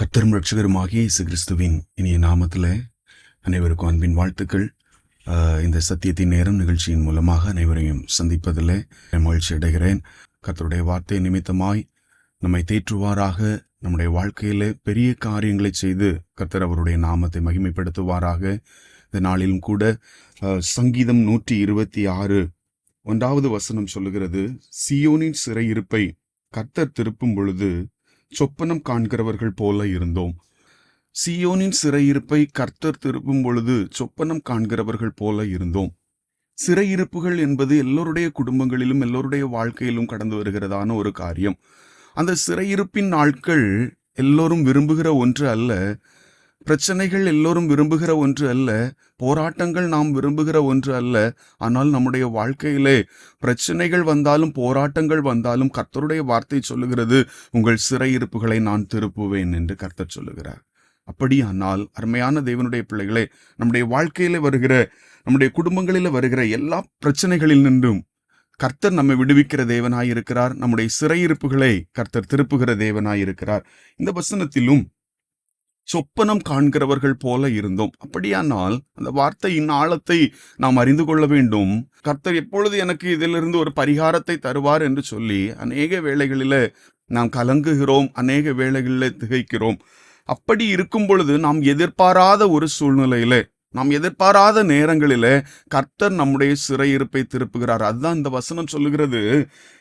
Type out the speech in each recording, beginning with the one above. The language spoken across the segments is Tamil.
கர்த்தரும் ரட்சகருமாகிய இயேசு கிறிஸ்துவின் இனிய நாமத்தில் அனைவருக்கும் அன்பின் வாழ்த்துக்கள். இந்த சத்தியத்தின் நேரம் நிகழ்ச்சியின் மூலமாக அனைவரையும் சந்திப்பதில் மகிழ்ச்சி அடைகிறேன். கர்த்தருடைய வார்த்தை நிமித்தமாய் நம்மை தேற்றுவாராக, நம்முடைய வாழ்க்கையில் பெரிய காரியங்களை செய்து கர்த்தர் அவருடைய நாமத்தை மகிமைப்படுத்துவாராக. இந்த நாளிலும் கூட சங்கீதம் 126 1வது வசனம் சொல்லுகிறது, சீயோனின் சிறையிருப்பை கர்த்தர் திருப்பும் பொழுது சொப்பனம் காண்கிறவர்கள் போல இருந்தோம். சீயோனின் சிறையிருப்பை கர்த்தர் திருப்பும் பொழுது சொப்பனம் காண்கிறவர்கள் போல இருந்தோம். சிறையிருப்புகள் என்பது எல்லோருடைய குடும்பங்களிலும் எல்லோருடைய வாழ்க்கையிலும் கடந்து வருகிறதான ஒரு காரியம். அந்த சிறையிருப்பின் நாட்கள் எல்லோரும் விரும்புகிற ஒன்று அல்ல, பிரச்சனைகள் எல்லோரும் விரும்புகிற ஒன்று அல்ல, போராட்டங்கள் நாம் விரும்புகிற ஒன்று அல்ல. ஆனால் நம்முடைய வாழ்க்கையிலே பிரச்சனைகள் வந்தாலும் போராட்டங்கள் வந்தாலும் கர்த்தருடைய வார்த்தை சொல்லுகிறது, உங்கள் சிறையிருப்புகளை நான் திருப்புவேன் என்று கர்த்தர் சொல்லுகிறார். அப்படியானால் அருமையான தேவனுடைய பிள்ளைகளே, நம்முடைய வாழ்க்கையில வருகிற, நம்முடைய குடும்பங்களில் வருகிற எல்லா பிரச்சனைகளில் நின்றும் கர்த்தர் நம்மை விடுவிக்கிற தேவனாயிருக்கிறார். நம்முடைய சிறையிருப்புகளை கர்த்தர் திருப்புகிற தேவனாயிருக்கிறார். இந்த வசனத்திலும் சொப்பனம் காண்கிறவர்கள் போல இருந்தோம். அப்படியானால் அந்த வார்த்தையின் ஆழத்தை நாம் அறிந்து கொள்ள வேண்டும். கர்த்தர் எப்பொழுது எனக்கு இதிலிருந்து ஒரு பரிகாரத்தை தருவார் என்று சொல்லி அநேக வேளைகளில நாம் கலங்குகிறோம், அநேக வேளைகளில திகைக்கிறோம். அப்படி இருக்கும் பொழுது நாம் எதிர்பாராத ஒரு சூழ்நிலையில, நாம் எதிர்பாராத நேரங்களில கர்த்தர் நம்முடைய சிறையிருப்பை திருப்புகிறார். அதுதான் இந்த வசனம் சொல்லுகிறது,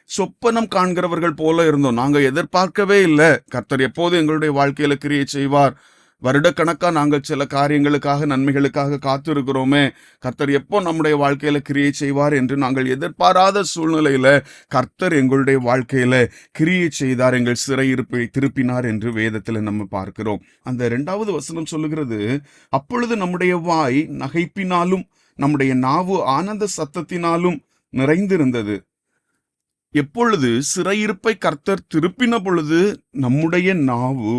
சொப்பனம் காண்கிறவர்கள் போல இருந்தோம். நாங்க எதிர்பார்க்கவே இல்லை கர்த்தர் எப்போது எங்களுடைய வாழ்க்கையில கிரியை செய்வார். வருடக்கணக்கா நாங்கள் சில காரியங்களுக்காக, நன்மைகளுக்காக காத்து இருக்கிறோமே, கர்த்தர் எப்போ நம்முடைய வாழ்க்கையில கிரியை செய்வார் என்று நாங்கள் எதிர்பாராத சூழ்நிலையில கர்த்தர் எங்களுடைய வாழ்க்கையில கிரியை செய்தார், எங்கள் சிறையிருப்பை திருப்பினார் என்று வேதத்துல நம்ம பார்க்கிறோம். அந்த 2வது வசனம் சொல்லுகிறது, அப்பொழுது நம்முடைய வாய் நகைப்பினாலும் நம்முடைய நாவு ஆனந்த சத்தத்தினாலும் நிறைந்திருந்தது. எப்பொழுது சிறையிருப்பை கர்த்தர் திருப்பின பொழுது நம்முடைய நாவு,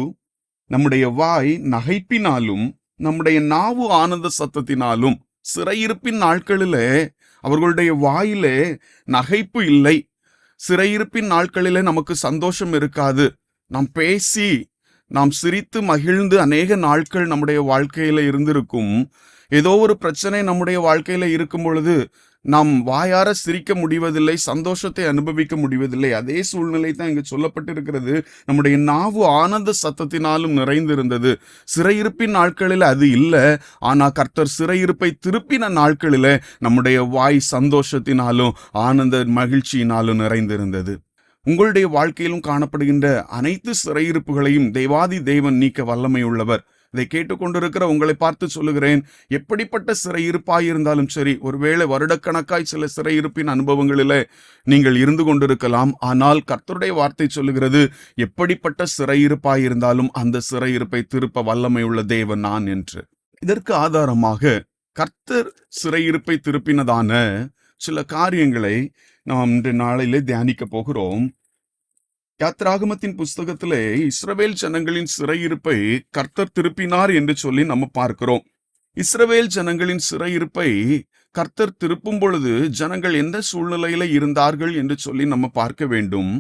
நம்முடைய வாய் நகைப்பினாலும் நம்முடைய நாவு ஆனந்த சத்தத்தினாலும். சிறையிருப்பின் நாட்களிலே அவர்களுடைய வாயிலே நகைப்பு இல்லை. சிறையிருப்பின் நாட்களிலே நமக்கு சந்தோஷம் இருக்காது. நாம் பேசி, நாம் சிரித்து மகிழ்ந்து அநேக நாட்கள் நம்முடைய வாழ்க்கையில இருந்திருக்கும். ஏதோ ஒரு பிரச்சனை நம்முடைய வாழ்க்கையில இருக்கும் பொழுது நாம் வாயார சிரிக்க முடிவதில்லை, சந்தோஷத்தை அனுபவிக்க முடிவதில்லை. அதே சூழ்நிலை தான் இங்கு சொல்லப்பட்டிருக்கிறது, நம்முடைய நாவு ஆனந்த சத்தத்தினாலும் நிறைந்திருந்தது. சிறையிருப்பின் நாட்களில் அது இல்லை. ஆனா கர்த்தர் சிறையிருப்பை திருப்பின நாட்களில நம்முடைய வாய் சந்தோஷத்தினாலும் ஆனந்த மகிழ்ச்சியினாலும் நிறைந்திருந்தது. உங்களுடைய வாழ்க்கையிலும் காணப்படுகின்ற அனைத்து சிறையிருப்புகளையும் தேவாதி தேவன் நீக்க வல்லமை உள்ளவர். இதை கேட்டுக்கொண்டிருக்கிற உங்களை பார்த்து சொல்லுகிறேன், எப்படிப்பட்ட சிறையிருப்பாயிருந்தாலும் சரி, ஒருவேளை வருடக்கணக்காய் சில சிறையிருப்பின் அனுபவங்களில நீங்கள் இருந்து கொண்டிருக்கலாம். ஆனால் கர்த்தருடைய வார்த்தை சொல்லுகிறது, எப்படிப்பட்ட சிறையிருப்பாயிருந்தாலும் அந்த சிறையிருப்பை திருப்ப வல்லமை உள்ள தேவன் நான் என்று. இதற்கு ஆதாரமாக கர்த்தர் சிறையிருப்பை திருப்பினதான சில காரியங்களை நாம் இன்று நாளிலே தியானிக்க போகிறோம். யாத்ராகமத்தின் புஸ்தகத்திலே இஸ்ரவேல் ஜனங்களின் சிறையிருப்பை கர்த்தர் திருப்பினார் என்று சொல்லி நம்ம பார்க்கிறோம். இஸ்ரவேல் ஜனங்களின் சிறையிருப்பை கர்த்தர் திருப்பும் பொழுது ஜனங்கள் எந்த சூழ்நிலையில இருந்தார்கள் என்று சொல்லி நம்ம பார்க்க வேண்டும்.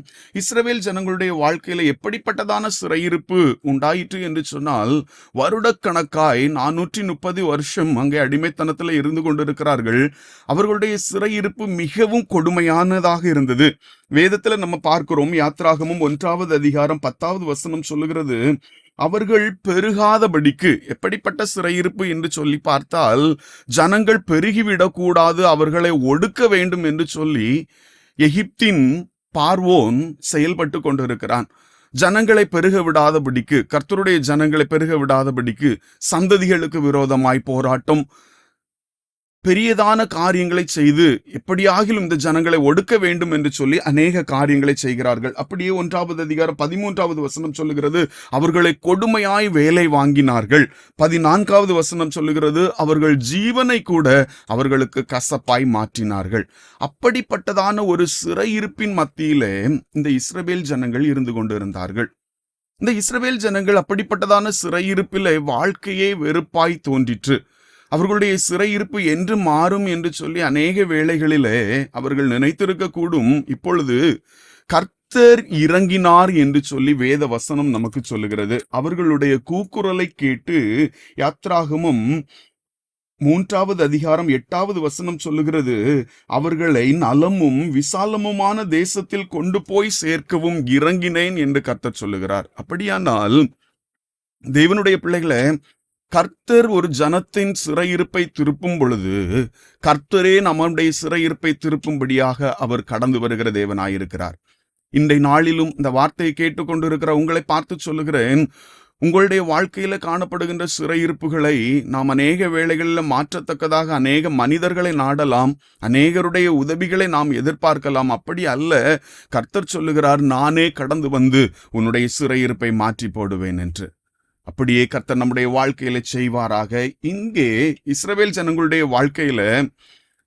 இஸ்ரவேல் ஜனங்களுடைய வாழ்க்கையில எப்படிப்பட்டதான சிறையிருப்பு உண்டாயிற்று என்று சொன்னால், வருடக்கணக்காய் 430 வருஷம் அங்கே அடிமைத்தனத்துல இருந்து கொண்டிருக்கிறார்கள். அவர்களுடைய சிறையிருப்பு மிகவும் கொடுமையானதாக இருந்தது. வேதத்துல நம்ம பார்க்கிறோம், யாத்ராகமம் 1வது அதிகாரம் 10வது வசனம் சொல்லுகிறது, அவர்கள் பெருகாதபடிக்கு. எப்படிப்பட்ட சிறையிருப்பு என்று சொல்லி பார்த்தால், ஜனங்கள் பெருகிவிடக்கூடாது, அவர்களை ஒடுக்க வேண்டும் என்று சொல்லி எகிப்தின் பார்வோன் செயல்பட்டு கொண்டிருக்கிறான். ஜனங்களை பெருக விடாதபடிக்கு, கர்த்தருடைய ஜனங்களை பெருக விடாதபடிக்கு சந்ததிகளுக்கு விரோதமாய் போராட்டம், பெரியதான காரியங்களை செய்து எப்படியாகிலும் இந்த ஜனங்களை ஒடுக்க வேண்டும் என்று சொல்லி அநேக காரியங்களை செய்கிறார்கள். அப்படியே 1வது அதிகாரம் 13வது வசனம் சொல்லுகிறது, அவர்களை கொடுமையாய் வேலை வாங்கினார்கள். 14வது வசனம் சொல்லுகிறது, அவர்கள் ஜீவனை கூட அவர்களுக்கு கசப்பாய் மாற்றினார்கள். அப்படிப்பட்டதான ஒரு சிறையிருப்பின் மத்தியிலே இந்த இஸ்ரவேல் ஜனங்கள் இருந்து கொண்டிருந்தார்கள். இந்த இஸ்ரவேல் ஜனங்கள் அப்படிப்பட்டதான சிறையிருப்பிலே வாழ்க்கையே வெறுப்பாய் தோன்றிற்று. அவர்களுடைய சிறையிருப்பு என்று மாறும் என்று சொல்லி அநேக வேளைகளிலே அவர்கள் நினைத்திருக்க கூடும். இப்பொழுது கர்த்தர் இறங்கினார் என்று சொல்லி வேத வசனம் நமக்கு சொல்லுகிறது. அவர்களுடைய கூக்குரலை கேட்டு யாத்ராகமம் 3வது அதிகாரம் 8வது வசனம் சொல்லுகிறது, அவர்களை நலமும் விசாலமுமான தேசத்தில் கொண்டு போய் சேர்க்கவும் இறங்கினேன் என்று கர்த்தர் சொல்லுகிறார். அப்படியானால் தேவனுடைய பிள்ளைகளை, கர்த்தர் ஒரு ஜனத்தின் சிறையிருப்பை திருப்பும் பொழுது கர்த்தரே நம்முடைய சிறையிருப்பை திருப்பும்படியாக அவர் கடந்து வருகிற தேவனாயிருக்கிறார். இன்றைய நாளிலும் இந்த வார்த்தையை கேட்டுக்கொண்டிருக்கிற உங்களை பார்த்து சொல்லுகிறேன், உங்களுடைய வாழ்க்கையில காணப்படுகின்ற சிறையிருப்புகளை நாம் அநேக வேளைகளில் மாற்றத்தக்கதாக அநேக மனிதர்களை நாடலாம், அநேகருடைய உதவிகளை நாம் எதிர்பார்க்கலாம். அப்படி அல்ல, கர்த்தர் சொல்லுகிறார், நானே கடந்து வந்து உன்னுடைய சிறையிருப்பை மாற்றி போடுவேன் என்று. அப்படியே கர்த்தர் நம்முடைய வாழ்க்கையில செய்வாராக. இங்கே இஸ்ரவேல் ஜனங்களுடைய வாழ்க்கையில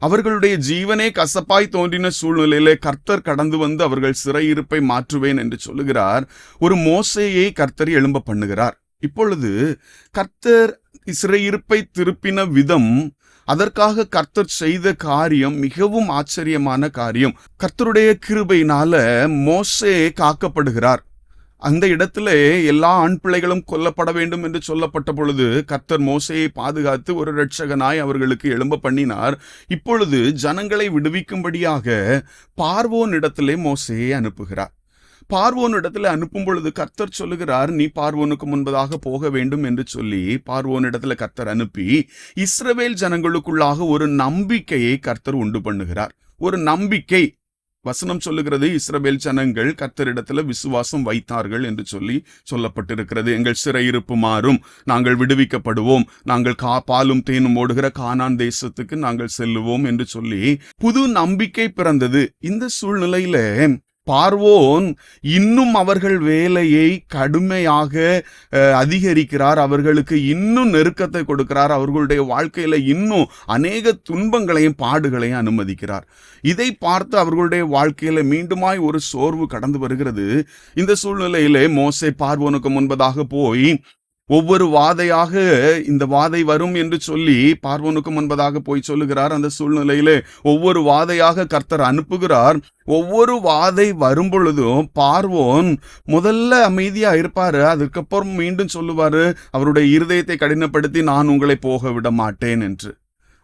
அவர்களுடைய ஜீவனே கசப்பாய் தோன்றின சூழ்நிலையில கர்த்தர் கடந்து வந்து அவர்கள் சிறையிருப்பை மாற்றுவேன் என்று சொல்லுகிறார். ஒரு மோசேயை கர்த்தர் எழும்ப பண்ணுகிறார். இப்பொழுது கர்த்தர் சிறையிருப்பை திருப்பின விதம், அதற்காக கர்த்தர் செய்த காரியம் மிகவும் ஆச்சரியமான காரியம். கர்த்தருடைய கிருபையினால மோசே காக்கப்படுகிறார். அந்த இடத்துல எல்லா ஆண் பிள்ளைகளும் கொல்லப்பட வேண்டும் என்று சொல்லப்பட்ட பொழுது கர்த்தர் மோசேயை பாதுகாத்து ஒரு இரட்சகனாய் அவர்களுக்கு எழும்ப பண்ணினார். இப்பொழுது ஜனங்களை விடுவிக்கும்படியாக பார்வோன் இடத்திலே மோசேயை அனுப்புகிறார். பார்வோன் இடத்துல அனுப்பும் பொழுது கர்த்தர் சொல்லுகிறார், நீ பார்வோனுக்கு முன்பதாக போக வேண்டும் என்று சொல்லி பார்வோன் இடத்துல கர்த்தர் அனுப்பி இஸ்ரவேல் ஜனங்களுக்குள்ளாக ஒரு நம்பிக்கையை கர்த்தர் உண்டு பண்ணுகிறார். ஒரு நம்பிக்கை. வசனம் சொல்லுகிறது, இஸ்ரவேல் ஜனங்கள் கர்த்தரிடத்துல விசுவாசம் வைத்தார்கள் என்று சொல்லி சொல்லப்பட்டிருக்கிறது. எங்கள் சிறையிருப்பு மாறும், நாங்கள் விடுவிக்கப்படுவோம், நாங்கள் பாலும் தேனும் ஓடுகிற கானான் தேசத்துக்கு நாங்கள் செல்லுவோம் என்று சொல்லி புது நம்பிக்கை பிறந்தது. இந்த சூழ்நிலையில பார்வோன் இன்னும் அவர்கள் வேலையை கடுமையாக அதிகரிக்கிறார். அவர்களுக்கு இன்னும் நெருக்கத்தை கொடுக்கிறார். அவர்களுடைய வாழ்க்கையில இன்னும் அநேக துன்பங்களையும் பாடுகளையும் அனுமதிக்கிறார். இதை பார்த்து அவர்களுடைய வாழ்க்கையில மீண்டுமாய் ஒரு சோர்வு கடந்து வருகிறது. இந்த சூழ்நிலையிலே மோசே பார்வோனுக்கு முன்பதாக போய் ஒவ்வொரு வாதையாக இந்த வாதை வரும் என்று சொல்லி பார்வோனுக்கு முன்பதாக போய் சொல்லுகிறார். அந்த சூழ்நிலையிலே ஒவ்வொரு வாதையாக கர்த்தர் அனுப்புகிறார். ஒவ்வொரு வாதை வரும் பொழுதும் பார்வோன் முதல்ல அமைதியா இருப்பாரு. அதுக்கப்புறம் மீண்டும் சொல்லுவாரு, அவருடைய இருதயத்தை கடினப்படுத்தி, நான் உங்களை போக விட மாட்டேன் என்று.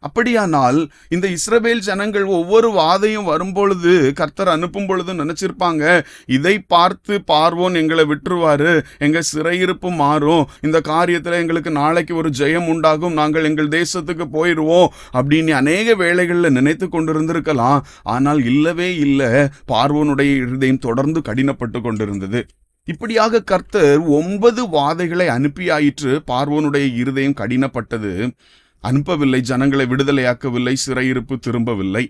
அப்படியானால் இந்த இஸ்ரவேல் ஜனங்கள் ஒவ்வொரு வாதையும் வரும்பொழுது கர்த்தர் அனுப்பும் பொழுது நினைச்சிருப்பாங்க, இதை பார்த்து பார்வோன் எங்களை விட்டுருவாரு, எங்க சிறையிருப்பு மாறும், இந்த காரியத்துல எங்களுக்கு நாளைக்கு ஒரு ஜெயம் உண்டாகும், நாங்கள் எங்கள் தேசத்துக்கு போயிடுவோம் அப்படின்னு அநேக வேளைகள்ல நினைத்து கொண்டிருந்திருக்கலாம். ஆனால் இல்லவே இல்லை, பார்வோனுடைய இருதயம் தொடர்ந்து கடினப்பட்டு கொண்டிருந்தது. இப்படியாக கர்த்தர் 9 வாதைகளை அனுப்பியாயிற்று. பார்வோனுடைய இருதயம் கடினப்பட்டது. அனுப்பவில்லை, ஜனங்களை விடுதலையாக்கவில்லை, சிறையிருப்பு திரும்பவில்லை.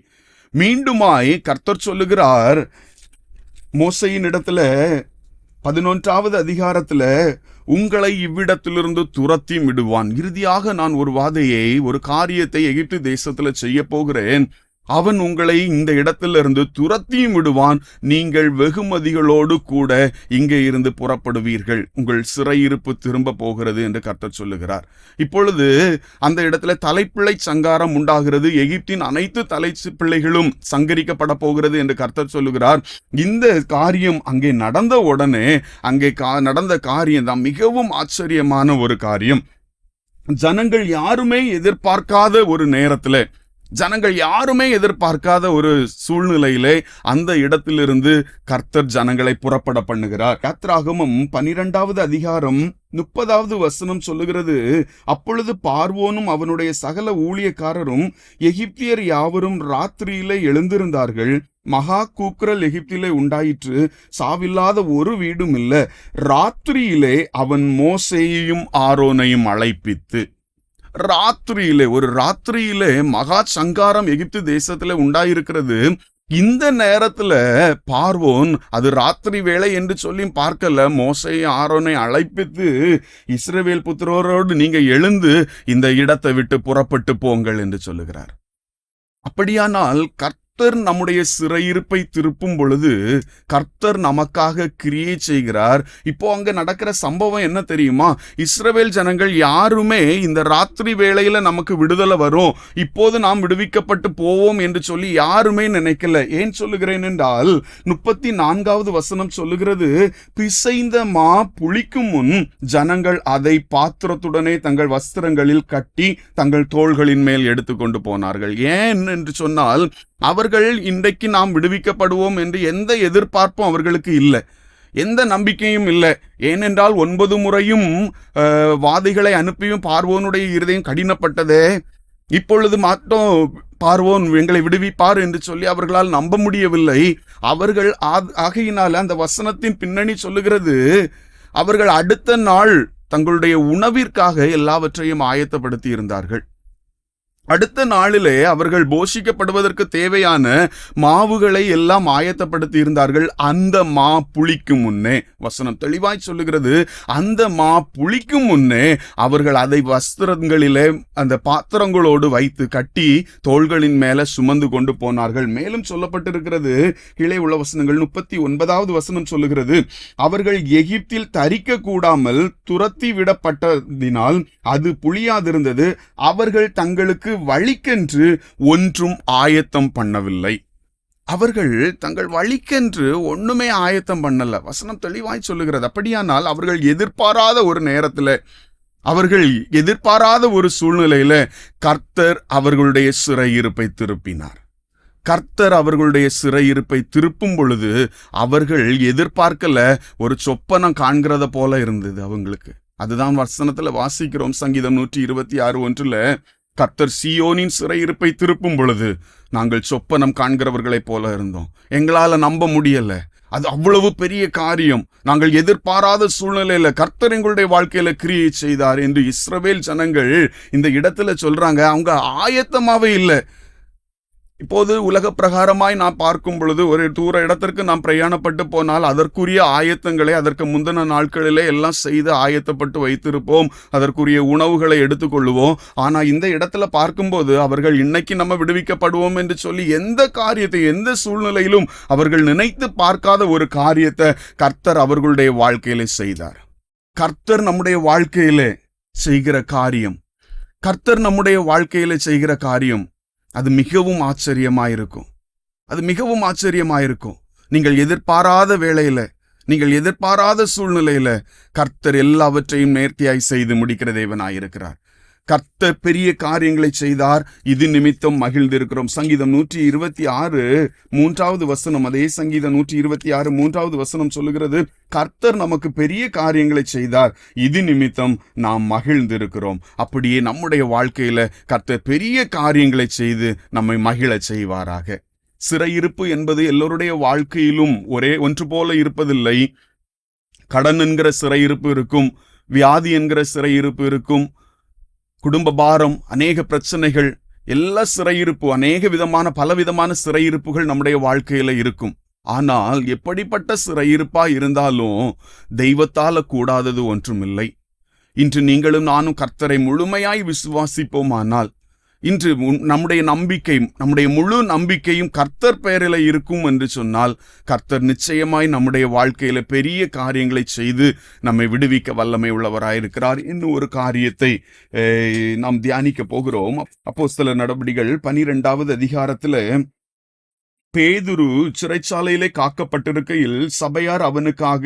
மீண்டுமாய் கர்த்தர் சொல்லுகிறார் மோசையின் இடத்துல 11வது அதிகாரத்துல, உங்களை இவ்விடத்திலிருந்து துரத்தி விடுவான். இறுதியாக நான் ஒரு வாதையை, ஒரு காரியத்தை எகிப்து தேசத்துல செய்ய போகிறேன். அவன் உங்களை இந்த இடத்திலிருந்து துரத்தியும் விடுவான். நீங்கள் வெகுமதிகளோடு கூட இங்கே இருந்து புறப்படுவீர்கள். உங்கள் சிறையிருப்பு திரும்ப போகிறது என்று கர்த்தர் சொல்லுகிறார். இப்பொழுது அந்த இடத்துல தலைப்பிள்ளை சங்காரம் உண்டாகிறது. எகிப்தின் அனைத்து தலைப்பிள்ளைகளும் சங்கரிக்கப்பட போகிறது என்று கர்த்தர் சொல்லுகிறார். இந்த காரியம் அங்கே நடந்த உடனே அங்கே நடந்த காரியம் தான் மிகவும் ஆச்சரியமான ஒரு காரியம். ஜனங்கள் யாருமே எதிர்பார்க்காத ஒரு நேரத்துல, ஜனங்கள் யாருமே எதிர்பார்க்காத ஒரு சூழ்நிலையிலே அந்த இடத்திலிருந்து கர்த்தர் ஜனங்களை புறப்பட பண்ணுகிறார். யாத்ராகமம் 12வது அதிகாரம் 30வது வசனம் சொல்லுகிறது, அப்பொழுது பார்வோனும் அவனுடைய சகல ஊழியக்காரரும் எகிப்தியர் யாவரும் ராத்திரியிலே எழுந்திருந்தார்கள். மகா கூக்குரல் எகிப்திலே உண்டாயிற்று, சாவில்லாத ஒரு வீடும் இல்லை. ராத்திரியிலே அவன் மோசேயையும் ஆரோனையும் அழைப்பித்து, ஒரு ராத்திரியிலே மகா சங்காரம் எகிப்து தேசத்துல உண்டாயிருக்கிறது. இந்த நேரத்துல பார்வோன் அது ராத்திரி வேளை என்று சொல்லி பார்க்கல, மோசேயை ஆரோனை அழைப்பித்து, இஸ்ரவேல் புத்திரரோடு நீங்க எழுந்து இந்த இடத்தை விட்டு புறப்பட்டு போங்கள் என்று சொல்லுகிறார். அப்படியானால் கர்த்தர் கர்த்தர் நம்முடைய சிறையிருப்பை திருப்பும் பொழுது கர்த்தர் நமக்காக கிரியை செய்கிறார். இப்போ அங்க நடக்கிற சம்பவம் என்ன தெரியுமா? இஸ்ரவேல் ஜனங்கள் யாருமே இந்த ராத்திரி வேளையில நமக்கு விடுதலை வரும், இப்போது நாம் விடுவிக்கப்பட்டு போவோம் என்று சொல்லி யாருமே நினைக்கல. ஏன் சொல்லுகிறேன் என்றால் 34வது வசனம் சொல்லுகிறது, பிசைந்த மா புளிக்கும் முன் ஜனங்கள் அதை பாத்திரத்துடனே தங்கள் வஸ்திரங்களில் கட்டி தங்கள் தோள்களின் மேல் எடுத்துக்கொண்டு போனார்கள். ஏன் என்று சொன்னால், அவர்கள் இன்றைக்கு நாம் விடுவிக்கப்படுவோம் என்று எந்த எதிர்பார்ப்பும் அவர்களுக்கு இல்லை, எந்த நம்பிக்கையும் இல்லை. ஏனென்றால் 9 முறையும் வாதிகளை அனுப்பியும் பார்வோனுடைய இருதயம் கடினப்பட்டதே, இப்பொழுது மட்டும் பார்வோன் எங்களை விடுவிப்பார் என்று சொல்லி அவர்களால் நம்ப முடியவில்லை. அவர்கள் ஆகையினால அந்த வசனத்தின் பின்னணி சொல்லுகிறது, அவர்கள் அடுத்த நாள் தங்களுடைய உணவிற்காக எல்லாவற்றையும் ஆயத்தப்படுத்தி இருந்தார்கள். அடுத்த நாளிலே அவர்கள் போஷிக்கப்படுவதற்கு தேவையான மாவுகளை எல்லாம் ஆயத்தப்படுத்தி இருந்தார்கள். அந்த மா புளிக்கும் முன்னே, வசனம் தெளிவாய் சொல்லுகிறது, அந்த மா புளிக்கும் முன்னே அவர்கள் அதை வஸ்திரங்களிலே அந்த பாத்திரங்களோடு வைத்து கட்டி தோள்களின் மேல சுமந்து கொண்டு போனார்கள். மேலும் சொல்லப்பட்டிருக்கிறது, கீழே உள்ள வசனங்கள் 39வது வசனம் சொல்லுகிறது, அவர்கள் எகிப்தில் தரிக்க கூடாமல் துரத்தி விடப்பட்டதினால் அது புளியாதிருந்தது, அவர்கள் தங்களுக்கு வழிக்கென்று ஒன்றும் ஆயத்தம் பண்ணவில்லை. அவர்கள் தங்கள் வழிக்கென்று ஒண்ணுமே ஆயத்தம் பண்ணல. வசனம் தெளிவாய் சொல்லுகிறது. அப்படியானால் அவர்கள் எதிர்பாராத ஒரு நேரத்துல, அவர்கள் எதிர்பாராத ஒரு சூழ்நிலையில கர்த்தர் அவர்களுடைய சிறையிருப்பை திருப்பினார். கர்த்தர் அவர்களுடைய சிறையிருப்பை திருப்பும் பொழுது அவர்கள் எதிர்பார்க்கல, ஒரு சொப்பனம் காண்கிறத போல இருந்தது அவங்களுக்கு. அதுதான் வசனத்துல வாசிக்கிறோம். சங்கீதம் 126:1 கர்த்தர் சீயோனின் சிறையிருப்பை திருப்பும் பொழுது நாங்கள் சொப்பனம் காண்கிறவர்களைப் போல இருந்தோம், எங்களால நம்ப முடியல, அது அவ்வளவு பெரிய காரியம், நாங்கள் எதிர்பாராத சூழ்நிலையில கர்த்தர் எங்களுடைய வாழ்க்கையில கிரியை செய்தார் என்று இஸ்ரவேல் ஜனங்கள் இந்த இடத்துல சொல்றாங்க. அவங்க ஆயத்தமாவே இல்லை. இப்போது உலக பிரகாரமாய் நாம் பார்க்கும் பொழுது ஒரு தூர இடத்திற்கு நாம் பிரயாணப்பட்டு போனால் அதற்குரிய ஆயத்தங்களை அதற்கு முந்தின நாட்களிலே எல்லாம் செய்து ஆயத்தப்பட்டு வைத்திருப்போம், அதற்குரிய உணவுகளை எடுத்துக்கொள்ளுவோம். ஆனா இந்த இடத்துல பார்க்கும்போது அவர்கள் இன்னைக்கு நம்ம விடுவிக்கப்படுவோம் என்று சொல்லி எந்த காரியத்தை எந்த சூழ்நிலையிலும் அவர்கள் நினைத்து பார்க்காத ஒரு காரியத்தை கர்த்தர் அவர்களுடைய வாழ்க்கையிலே செய்தார். கர்த்தர் நம்முடைய வாழ்க்கையிலே செய்கிற காரியம், கர்த்தர் நம்முடைய வாழ்க்கையிலே செய்கிற காரியம் அது மிகவும் ஆச்சரியமாயிருக்கும். அது மிகவும் ஆச்சரியமாயிருக்கும். நீங்கள் எதிர்பாராத வேளையில, நீங்கள் எதிர்பாராத சூழ்நிலையில கர்த்தர் எல்லாவற்றையும் நேர்த்தியாய் செய்து முடிக்கிற தேவனாயிருக்கிறார். கர்த்தர் பெரிய காரியங்களை செய்தார், இது நிமித்தம் மகிழ்ந்திருக்கிறோம். சங்கீதம் 126:3 வசனம், அதே சங்கீதம் 126:3 சொல்லுகிறது, கர்த்தர் நமக்கு பெரிய காரியங்களை செய்தார், இது நிமித்தம் நாம் மகிழ்ந்திருக்கிறோம். அப்படியே நம்முடைய வாழ்க்கையில கர்த்தர் பெரிய காரியங்களை செய்து நம்மை மகிழ செய்வாராக. சிறையிருப்பு என்பது எல்லோருடைய வாழ்க்கையிலும் ஒரே ஒன்று போல இருப்பதில்லை. கடன் என்கிற சிறையிருப்பு இருக்கும், வியாதி என்கிற சிறையிருப்பு இருக்கும், குடும்ப பாரம், அநேக பிரச்சனைகள், எல்லா சிறையிருப்பு, அநேக விதமான பலவிதமான சிறையிருப்புகள் நம்முடைய வாழ்க்கையில இருக்கும். ஆனால் எப்படிப்பட்ட சிறையிருப்பா இருந்தாலும் தெய்வத்தால கூடாதது ஒன்றுமில்லை. இன்று நீங்களும் நானும் கர்த்தரை முழுமையாய் விசுவாசிப்போமானால், இன்று நம்முடைய நம்பிக்கை, நம்முடைய முழு நம்பிக்கையும் கர்த்தர் பெயரில் இருக்கும் என்று சொன்னால், கர்த்தர் நிச்சயமாய் நம்முடைய வாழ்க்கையில பெரிய காரியங்களை செய்து நம்மை விடுவிக்க வல்லமை உள்ளவராயிருக்கிறார். இன்னும் ஒரு காரியத்தை நாம் தியானிக்க போகிறோம். அப்போஸ்தலர் நடபடிகள் 12வது அதிகாரத்துல பேதுரு சிறைச்சாலையிலே காக்கப்பட்டிருக்கையில் சபையார் அவனுக்காக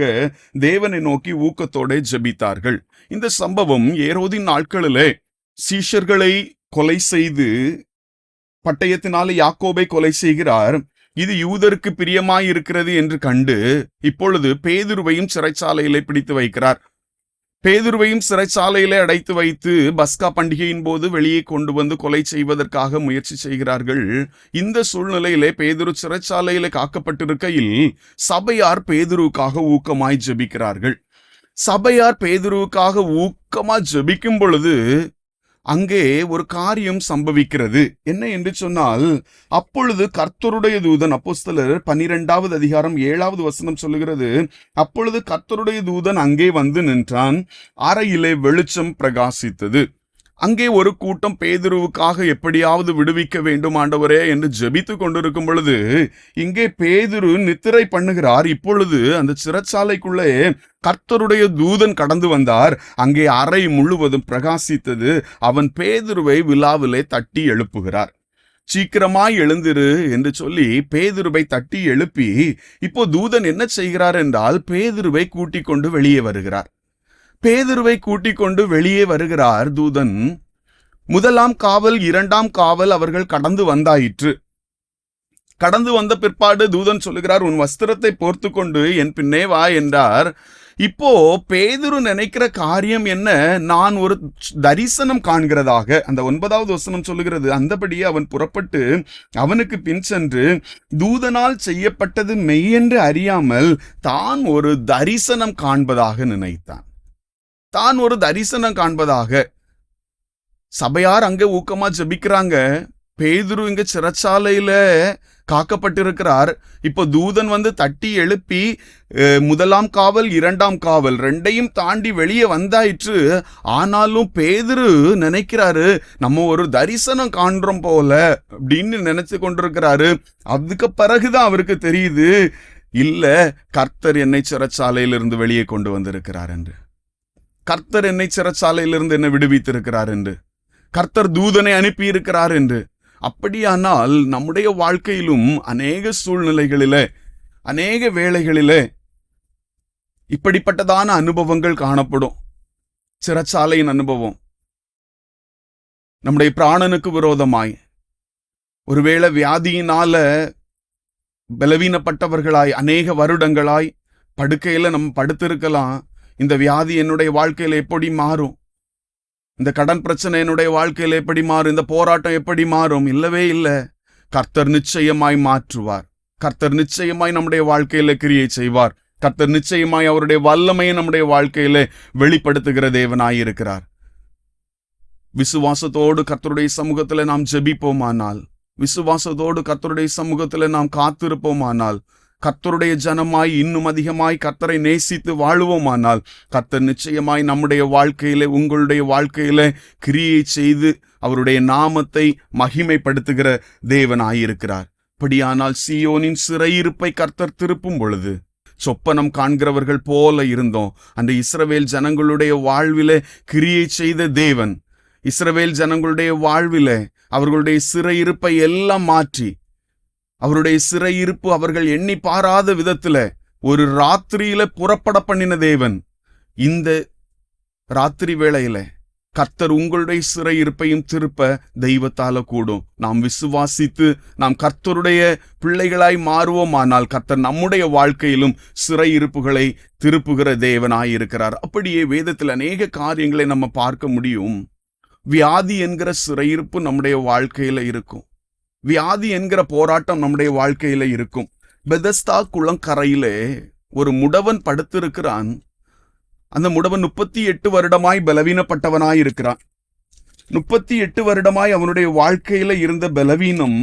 தேவனை நோக்கி ஊக்கத்தோட ஜெபித்தார்கள். இந்த சம்பவம் ஏரோதின் நாட்களிலே சீஷர்களை கொலை செய்து பட்டயத்தினாலே யாக்கோபை கொலை செய்கிறார். இது யூதருக்கு பிரியமாய் இருக்கிறது என்று கண்டு இப்பொழுது பேதுருவையும் சிறைச்சாலையிலே பிடித்து வைக்கிறார். பேதுருவையும் சிறைச்சாலையிலே அடைத்து வைத்து பஸ்கா பண்டிகையின் போது வெளியே கொண்டு வந்து கொலை செய்வதற்காக முயற்சி செய்கிறார்கள். இந்த சூழ்நிலையிலே பேதுரு சிறைச்சாலையிலே காக்கப்பட்டிருக்கையில் சபையார் பேதுருவுக்காக ஊக்கமாய் ஜெபிக்கிறார்கள். சபையார் பேதுருவுக்காக ஊக்கமாய் ஜெபிக்கும் பொழுது அங்கே ஒரு காரியம் சம்பவிக்கிறது. என்ன என்று சொன்னால், அப்பொழுது கர்த்தருடைய தூதன், அப்போஸ்தலர் 12வது அதிகாரம் 7வது வசனம் சொல்லுகிறது, அப்பொழுது கர்த்தருடைய தூதன் அங்கே வந்து நின்றான், அறையிலே வெளிச்சம் பிரகாசித்தது. அங்கே ஒரு கூட்டம் பேதுருவுக்காக எப்படியாவது விடுவிக்க வேண்டும் ஆண்டவரே என்று ஜெபித்து கொண்டிருக்கும் பொழுது இங்கே பேதுரு நித்திரை பண்ணுகிறார். இப்பொழுது அந்த சிறைச்சாலைக்குள்ளே கர்த்தருடைய தூதன் கடந்து வந்தார். அங்கே அறை முழுவதும் பிரகாசித்தது. அவன் பேதுருவை விலாவிலே தட்டி எழுப்புகிறார். சீக்கிரமாய் எழுந்திரு என்று சொல்லி பேதுருவை தட்டி எழுப்பி, இப்போ தூதன் என்ன செய்கிறார் என்றால் பேதுருவை கூட்டிக் கொண்டு வெளியே வருகிறார். பேதுருவை கூட்டிக் கொண்டு வெளியே வருகிறார் தூதன். முதலாம் காவல், இரண்டாம் காவல் அவர்கள் கடந்து வந்தாயிற்று. கடந்து வந்த பிற்பாடு தூதன் சொல்லுகிறார், உன் வஸ்திரத்தை போர்த்து கொண்டு என் பின்னே வா என்றார். இப்போ பேதுரு நினைக்கிற காரியம் என்ன? நான் ஒரு தரிசனம் காண்கிறதாக அந்த 9வது வசனம் சொல்லுகிறது. அந்தபடியே அவன் புறப்பட்டு அவனுக்கு பின் சென்று தூதனால் செய்யப்பட்டது மெய்யென்று அறியாமல் தான் ஒரு தரிசனம் காண்பதாக நினைத்தான். தான் ஒரு தரிசனம் காண்பதாக. சபையார் அங்க ஊக்கமா ஜெபிக்கிறாங்க. பேதுரு இங்க சிறைச்சாலையில காக்கப்பட்டிருக்கிறார். இப்போ தூதன் வந்து தட்டி எழுப்பி முதலாம் காவல், இரண்டாம் காவல் ரெண்டையும் தாண்டி வெளியே வந்தாயிற்று. ஆனாலும் பேதுரு நினைக்கிறாரு, நம்ம ஒரு தரிசனம் காண்றோம் போல அப்படின்னு நினைச்சு கொண்டிருக்கிறாரு. அதுக்கு பிறகுதான் அவருக்கு தெரியுது, இல்ல, கர்த்தர் என்னை சிறைச்சாலையிலிருந்து வெளியே கொண்டு வந்திருக்கிறார் என்று. கர்த்தர் என்னை சிறைச்சாலையிலிருந்து என்னை விடுவித்திருக்கிறார் என்று. கர்த்தர் தூதனை அனுப்பி இருக்கிறார் என்று. அப்படியானால் நம்முடைய வாழ்க்கையிலும் அநேக சூழ்நிலைகளிலே, அநேக வேளைகளிலே இப்படிப்பட்டதான அனுபவங்கள் காணப்படும். சிறைச்சாலையின் அனுபவம், நம்முடைய பிராணனுக்கு விரோதமாய், ஒருவேளை வியாதியினால பலவீனப்பட்டவர்களாய் அநேக வருடங்களாய் படுக்கையில நம்ம படுத்திருக்கலாம். இந்த வியாதி என்னுடைய வாழ்க்கையில எப்படி மாறும்? இந்த கடன் பிரச்சனை என்னுடைய வாழ்க்கையில எப்படி மாறும்? இந்த போராட்டம் எப்படி மாறும்? இல்லவே இல்லை. கர்த்தர் நிச்சயமாய் மாற்றுவார். கர்த்தர் நிச்சயமாய் நம்முடைய வாழ்க்கையில கிரியை செய்வார். கர்த்தர் நிச்சயமாய் அவருடைய வல்லமையை நம்முடைய வாழ்க்கையில வெளிப்படுத்துகிற தேவனாயிருக்கிறார். விசுவாசத்தோடு கர்த்தருடைய சமூகத்துல நாம் ஜெபிப்போமானால், விசுவாசத்தோடு கர்த்தருடைய சமூகத்துல நாம் காத்திருப்போமானால், கர்த்தருடைய ஜனமாய் இன்னும் அதிகமாய் கர்த்தரை நேசித்து வாழுவோமானால், கர்த்தர் நிச்சயமாய் நம்முடைய வாழ்க்கையிலே, உங்களுடைய வாழ்க்கையிலே கிரியை செய்து அவருடைய நாமத்தை மகிமைப்படுத்துகிற தேவனாயிருக்கிறார். அப்படியானால் சீயோனின் சிறையிருப்பை கர்த்தர் திருப்பும் பொழுது சொப்பனம் காண்கிறவர்கள் போல இருந்தோம். அந்த இஸ்ரவேல் ஜனங்களுடைய வாழ்விலே கிரியை செய்த தேவன் இஸ்ரவேல் ஜனங்களுடைய வாழ்விலே அவர்களுடைய சிறையிருப்பை எல்லாம் மாற்றி, அவருடைய சிறையிருப்பு அவர்கள் எண்ணி பாராத விதத்துல ஒரு ராத்திரியில புறப்பட பண்ணின தேவன். இந்த ராத்திரி வேளையில கர்த்தர் உங்களுடைய சிறையிருப்பையும் திருப்ப தெய்வத்தால கூடும். நாம் விசுவாசித்து நாம் கர்த்தருடைய பிள்ளைகளாய் மாறுவோமானால் கர்த்தர் நம்முடைய வாழ்க்கையிலும் சிறையிருப்புகளை திருப்புகிற தேவனாயிருக்கிறார். அப்படியே வேதத்தில் அநேக காரியங்களை நம்ம பார்க்க முடியும். வியாதி என்கிற சிறையிருப்பு நம்முடைய வாழ்க்கையில இருக்கும். வியாதி என்கிற போராட்டம் நம்முடைய வாழ்க்கையில இருக்கும். பெதஸ்தா குளங்கரையிலே ஒரு முடவன் படுத்திருக்கிறான். அந்த முடவன் 38 வருடமாய் பலவீனப்பட்டவனாய் இருக்கிறான். 38 வருடமாய் அவனுடைய வாழ்க்கையில இருந்த பலவீனம்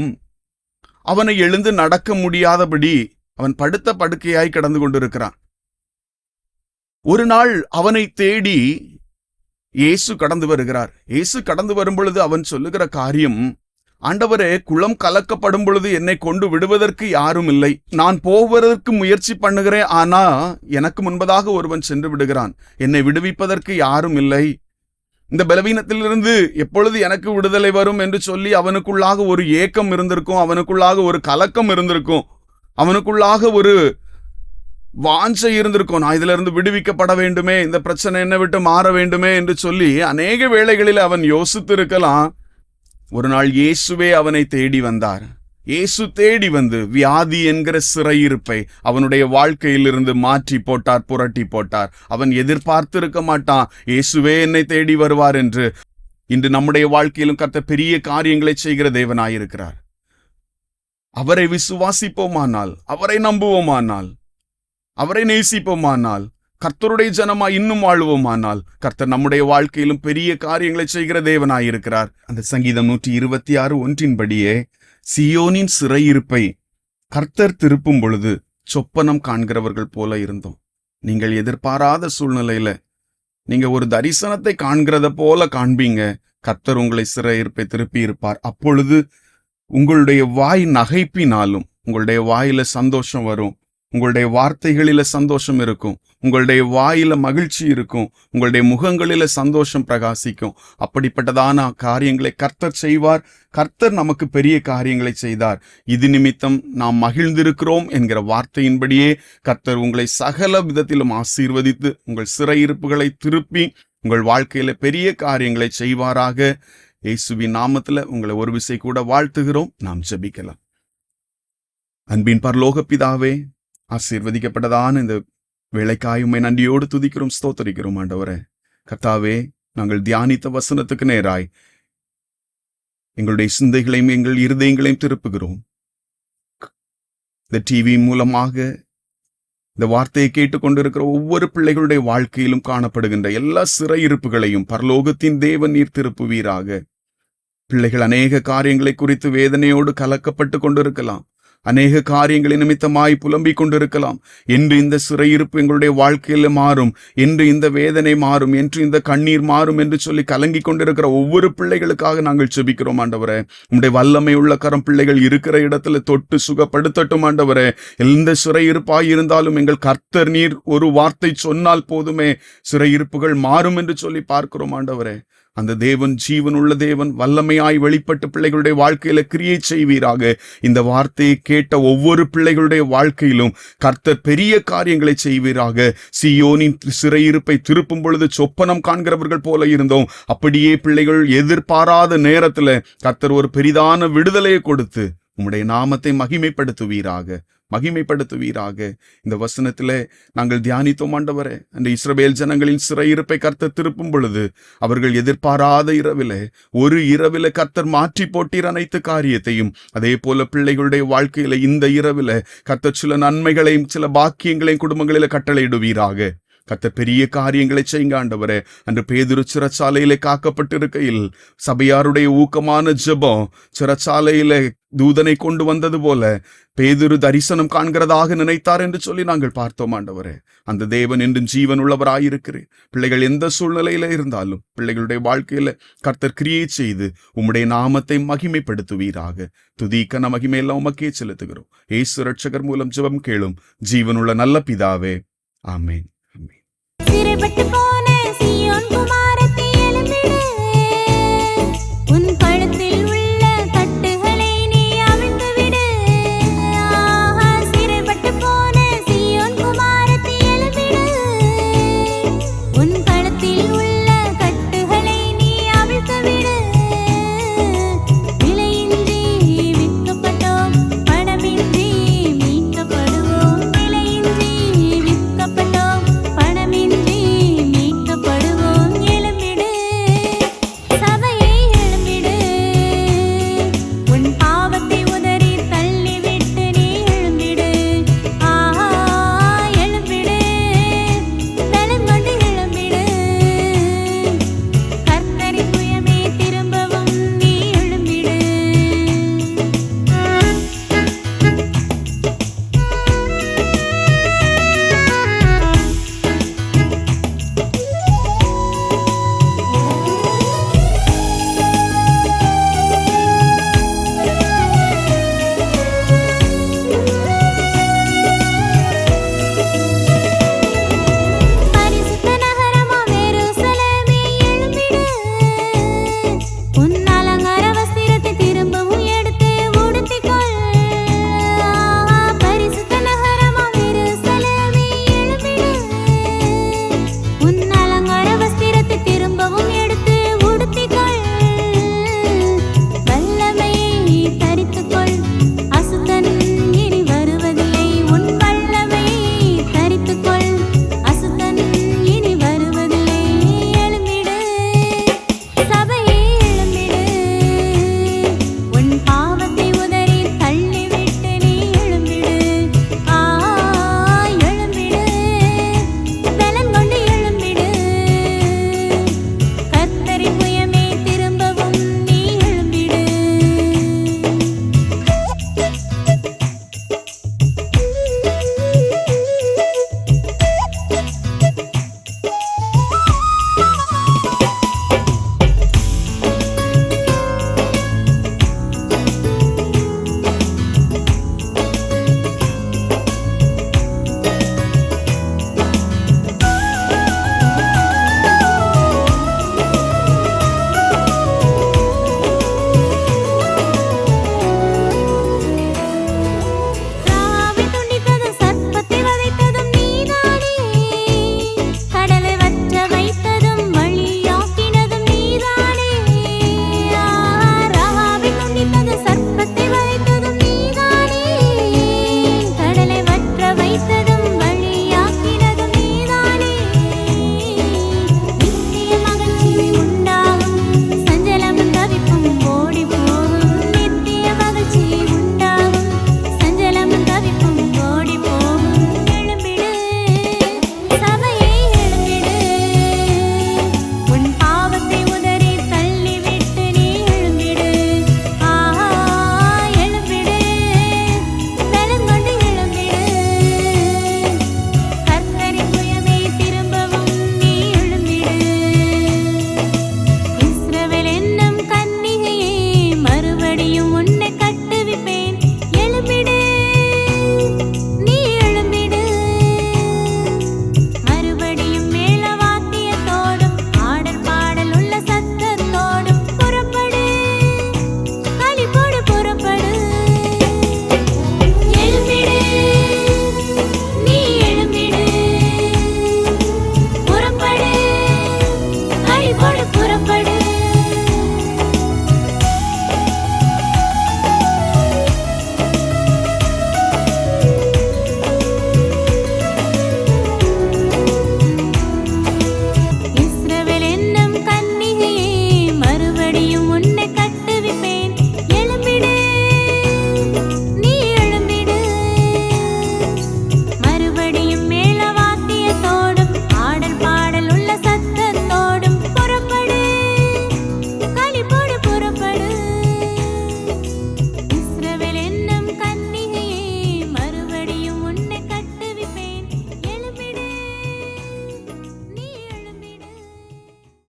அவனை எழுந்து நடக்க முடியாதபடி அவன் படுத்த படுக்கையாய் கிடந்து கொண்டிருக்கிறான். ஒரு நாள் அவனை தேடி இயேசு கடந்து வருகிறார். இயேசு கடந்து வரும் பொழுது அவன் சொல்லுகிற காரியம், ஆண்டவரே, குளம் கலக்கப்படும் பொழுது என்னை கொண்டு விடுவதற்கு யாரும் இல்லை. நான் போவதற்கு முயற்சி பண்ணுகிறேன், ஆனா எனக்கு முன்பதாக ஒருவன் சென்று விடுகிறான். என்னை விடுவிப்பதற்கு யாரும் இல்லை. இந்த பலவீனத்திலிருந்து எப்பொழுது எனக்கு விடுதலை வரும் என்று சொல்லி அவனுக்குள்ளாக ஒரு ஏக்கம் இருந்திருக்கும், அவனுக்குள்ளாக ஒரு கலக்கம் இருந்திருக்கும், அவனுக்குள்ளாக ஒரு வாஞ்சை இருந்திருக்கும். நான் இதுல இருந்து விடுவிக்கப்பட வேண்டுமே, இந்த பிரச்சனை என்னை விட்டு மாற வேண்டுமே என்று சொல்லி அநேக வேளைகளில் அவன் யோசித்து இருக்கலாம். ஒரு நாள் இயேசுவே அவனை தேடி வந்தார். இயேசு தேடி வந்து வியாதி என்கிற சிறையிருப்பை அவனுடைய வாழ்க்கையிலிருந்து மாற்றி போட்டார், புரட்டி போட்டார். அவன் எதிர்பார்த்து இருக்க மாட்டான் இயேசுவே என்னை தேடி வருவார் என்று. இன்று நம்முடைய வாழ்க்கையிலும் கர்த்தர் பெரிய காரியங்களை செய்கிற தேவனாயிருக்கிறார். அவரை விசுவாசிப்போமானால், அவரை நம்புவோமானால், அவரை நேசிப்போமானால், கர்த்தருடைய ஜனமா இன்னும் வாழ்வோமானால் கர்த்தர் நம்முடைய வாழ்க்கையிலும் பெரிய காரியங்களை செய்கிற தேவனாயிருக்கிறார். அந்த சங்கீதம் 126:1 சீயோனின் சிறையிருப்பை கர்த்தர் திருப்பும் பொழுது சொப்பனம் காண்கிறவர்கள் போல இருந்தோம். நீங்கள் எதிர்பாராத சூழ்நிலையில நீங்க ஒரு தரிசனத்தை காண்கிறத போல காண்பீங்க. கர்த்தர் உங்களை சிறையிருப்பை திருப்பி இருப்பார். அப்பொழுது உங்களுடைய வாய் நகைப்பினாலும் உங்களுடைய வாயில சந்தோஷம் வரும், உங்களுடைய வார்த்தைகளில சந்தோஷம் இருக்கும், உங்களுடைய வாயில மகிழ்ச்சி இருக்கும், உங்களுடைய முகங்களில சந்தோஷம் பிரகாசிக்கும். அப்படிப்பட்டதான காரியங்களை கர்த்தர் செய்வார். கர்த்தர் நமக்கு பெரிய காரியங்களை செய்தார். இது நிமித்தம் நாம் மகிழ்ந்திருக்கிறோம் என்கிற வார்த்தையின்படியே கர்த்தர் உங்களை சகல விதத்திலும் ஆசீர்வதித்து உங்கள் சிறையிருப்புகளை திருப்பி உங்கள் வாழ்க்கையில பெரிய காரியங்களை செய்வாராக. இயேசுவின் நாமத்துல உங்களை ஒரு விசை கூட வாழ்த்துகிறோம். நாம் ஜெபிக்கலாம். அன்பின் பரலோக பிதாவே, ஆசீர்வதிக்கப்பட்டதான இந்த வேளைக்காய் உம்மை நன்றியோடு துதிக்கிறோம், ஸ்தோத்தரிக்கிறோம் ஆண்டவரே. கர்த்தாவே, நாங்கள் தியானித்த வசனத்துக்கு நேராய் எங்களுடைய சிந்தைகளையும் எங்கள் இருதயங்களையும் திருப்புகிறோம். இந்த டிவி மூலமாக இந்த வார்த்தையை கேட்டுக்கொண்டிருக்கிற ஒவ்வொரு பிள்ளைகளுடைய வாழ்க்கையிலும் காணப்படுகின்ற எல்லா சிறையிருப்புகளையும் பரலோகத்தின் தேவன் நீர் திருப்புவீராக. பிள்ளைகள் அநேக காரியங்களை குறித்து வேதனையோடு கலக்கப்பட்டு கொண்டிருக்கலாம், அநேக காரியங்களின் நிமித்தமாய் புலம்பிக் கொண்டிருக்கலாம். என்று இந்த சிறையிருப்பு எங்களுடைய வாழ்க்கையில மாறும், என்று இந்த வேதனை மாறும், என்று இந்த கண்ணீர் மாறும் என்று சொல்லி கலங்கி கொண்டிருக்கிற ஒவ்வொரு பிள்ளைகளுக்காக நாங்கள் செபிக்கிறோம் ஆண்டவரே. உம்முடைய வல்லமை உள்ள கரம் பிள்ளைகள் இருக்கிற இடத்துல தொட்டு சுகப்படுத்தட்டும் ஆண்டவரே. எந்த சிறையிருப்பாய் இருந்தாலும் எங்கள் கர்த்தர் நீர் ஒரு வார்த்தை சொன்னால் போதுமே சிறையிருப்புகள் மாறும் என்று சொல்லி பார்க்கிறோம் ஆண்டவரே. அந்த தேவன் ஜீவனுள்ள தேவன், வல்லமையாய் வெளிப்பட்டு பிள்ளைகளுடைய வாழ்க்கையில கிரியை செய்வீராக. இந்த வார்த்தையை கேட்ட ஒவ்வொரு பிள்ளைகளுடைய வாழ்க்கையிலும் கர்த்தர் பெரிய காரியங்களை செய்வீராக. சீயோனின் சிறையிருப்பை திருப்பும் பொழுது சொப்பனம் காண்கிறவர்கள் போல இருந்தோம். அப்படியே பிள்ளைகள் எதிர்பாராத நேரத்துல கர்த்தர் ஒரு பெரிதான விடுதலையை கொடுத்து உம்முடைய நாமத்தை மகிமைப்படுத்துவீராக. இந்த வசனத்திலே நாங்கள் தியானித்தோம் ஆண்டவரே. அந்த இஸ்ரவேல் ஜனங்களின் சிறையிருப்பை கர்த்தர் திருப்பும் பொழுது அவர்கள் எதிர்பாராத ஒரு இரவில கர்த்தர் மாற்றி போட்டீர் அனைத்து காரியத்தையும். அதே போல பிள்ளைகளுடைய வாழ்க்கையில இந்த இரவில கர்த்தர் சில நன்மைகளையும் சில பாக்கியங்களையும் குடும்பங்களில கட்டளையிடுவீராக. கர்த்தர் பெரிய காரியங்களை செய்யுங்க ஆண்டவரே. அன்று பேதுரு சிறைச்சாலையிலே காக்கப்பட்டிருக்கையில் சபையாருடைய ஊக்கமான ஜெபம் சிறைச்சாலையில தூதனை கொண்டு வந்தது போல பேதுரு தரிசனம் காண்கிறதாக நினைத்தார் என்று சொல்லி நாங்கள் பார்த்தோம் ஆண்டவரே. அந்த தேவன் என்றும் ஜீவன் உள்ளவராயிருக்கிறேன். பிள்ளைகள் எந்த சூழ்நிலையில இருந்தாலும் பிள்ளைகளுடைய வாழ்க்கையில கர்த்தர் கிரியை செய்து உம்முடைய நாமத்தை மகிமைப்படுத்துவீராக. துதிக்கன மகிமையெல்லாம் உமக்கே செலுத்துகிறோம். இயேசு ரட்சகர் மூலம் ஜெபம் கேளும் ஜீவனுள்ள நல்ல பிதாவே, ஆமென். சிறைப்பட்டு போன சீயோன் குமாரத்தை எழுந்திடு, உன்